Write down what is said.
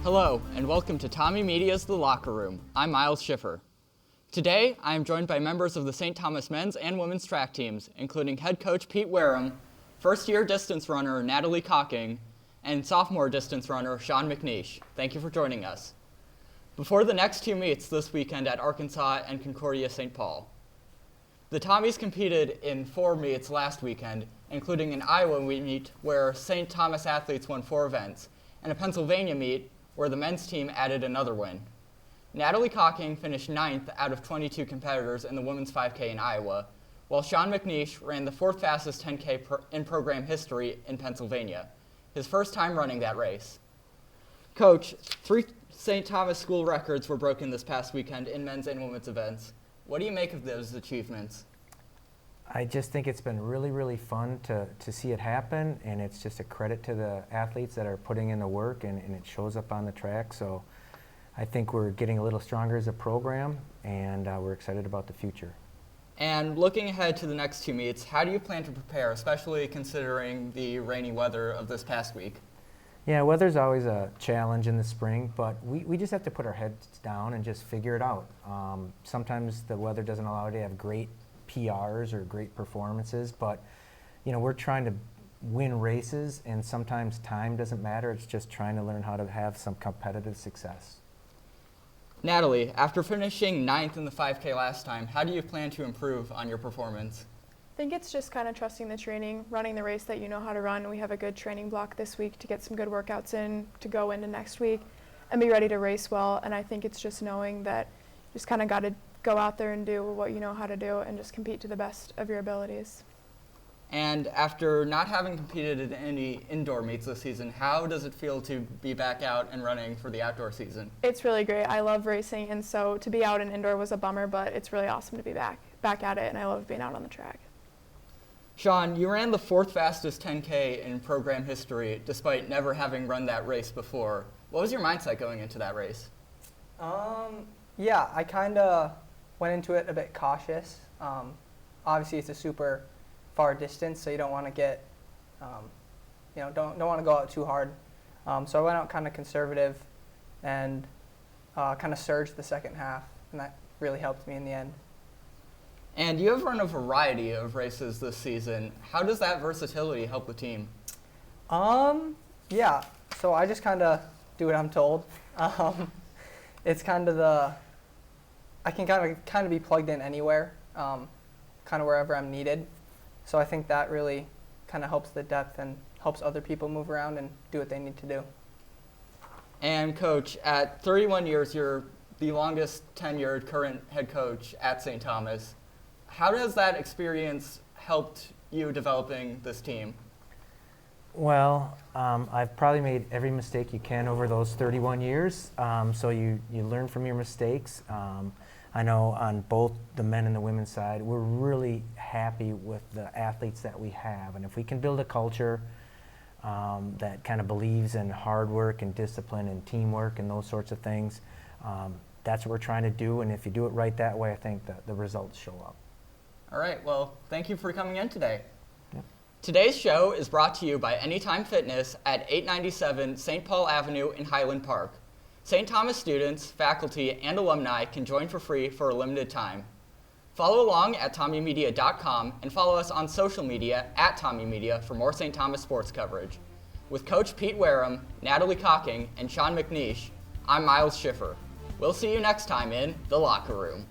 Hello, and welcome to Tommy Media's The Locker Room. I'm Miles Schiffer. Today, I am joined by members of the St. Thomas men's and women's track teams, including head coach Pete Wareham, first-year distance runner Natalie Cocking, and sophomore distance runner Sean McNiesh. Thank you for joining us. Before the next two meets this weekend at Arkansas and Concordia St. Paul. The Tommies competed in 4 meets last weekend, including an Iowa meet where St. Thomas athletes won 4 events, and a Pennsylvania meet where the men's team added another win. Natalie Cocking finished 9th out of 22 competitors in the women's 5K in Iowa, while Sean McNiesh ran the 4th fastest 10K in program history in Pennsylvania, his first time running that race. Coach, 3 St. Thomas school records were broken this past weekend in men's and women's events. What do you make of those achievements? I just think it's been really fun to see it happen, and it's just a credit to the athletes that are putting in the work, and it shows up on the track. So I think we're getting a little stronger as a program, and we're excited about the future. And looking ahead to the next 2 meets, how do you plan to prepare, especially considering the rainy weather of this past week? Yeah, weather's always a challenge in the spring, but we just have to put our heads down and just figure it out. Sometimes the weather doesn't allow you to have great PRs or great performances, but we're trying to win races, and sometimes time doesn't matter. It's just trying to learn how to have some competitive success. Natalie, after finishing 9th in the 5K last time, how do you plan to improve on your performance? I think it's just kind of trusting the training, running the race that you know how to run. We have a good training block this week to get some good workouts in to go into next week and be ready to race well. And I think it's just knowing that you just kind of got to go out there and do what you know how to do and just compete to the best of your abilities. And after not having competed in any indoor meets this season, how does it feel to be back out and running for the outdoor season? It's really great. I love racing, and so to be out in indoor was a bummer, but it's really awesome to be back at it, and I love being out on the track. Sean, you ran the 4th fastest 10K in program history despite never having run that race before. What was your mindset going into that race? Yeah, I kind of went into it a bit cautious. Obviously, it's a super far distance, so you don't want to get, don't want to go out too hard. So I went out kind of conservative and kind of surged the second half, and that really helped me in the end. And you have run a variety of races this season. How does that versatility help the team? Yeah, so I just kind of do what I'm told. It's kind of I can kind of be plugged in anywhere, kind of wherever I'm needed. So I think that really kind of helps the depth and helps other people move around and do what they need to do. And Coach, at 31 years, you're the longest tenured current head coach at St. Thomas. How has that experience helped you developing this team? Well, I've probably made every mistake you can over those 31 years, so you learn from your mistakes. I know on both the men and the women's side, we're really happy with the athletes that we have. And if we can build a culture that kind of believes in hard work and discipline and teamwork and those sorts of things, that's what we're trying to do. And if you do it right that way, I think that the results show up. All right, well, thank you for coming in today. Yep. Today's show is brought to you by Anytime Fitness at 897 St. Paul Avenue in Highland Park. St. Thomas students, faculty, and alumni can join for free for a limited time. Follow along at TommyMedia.com and follow us on social media at TommyMedia for more St. Thomas sports coverage. With Coach Pete Wareham, Natalie Cocking, and Sean McNiesh, I'm Miles Schiffer. We'll see you next time in The Locker Room.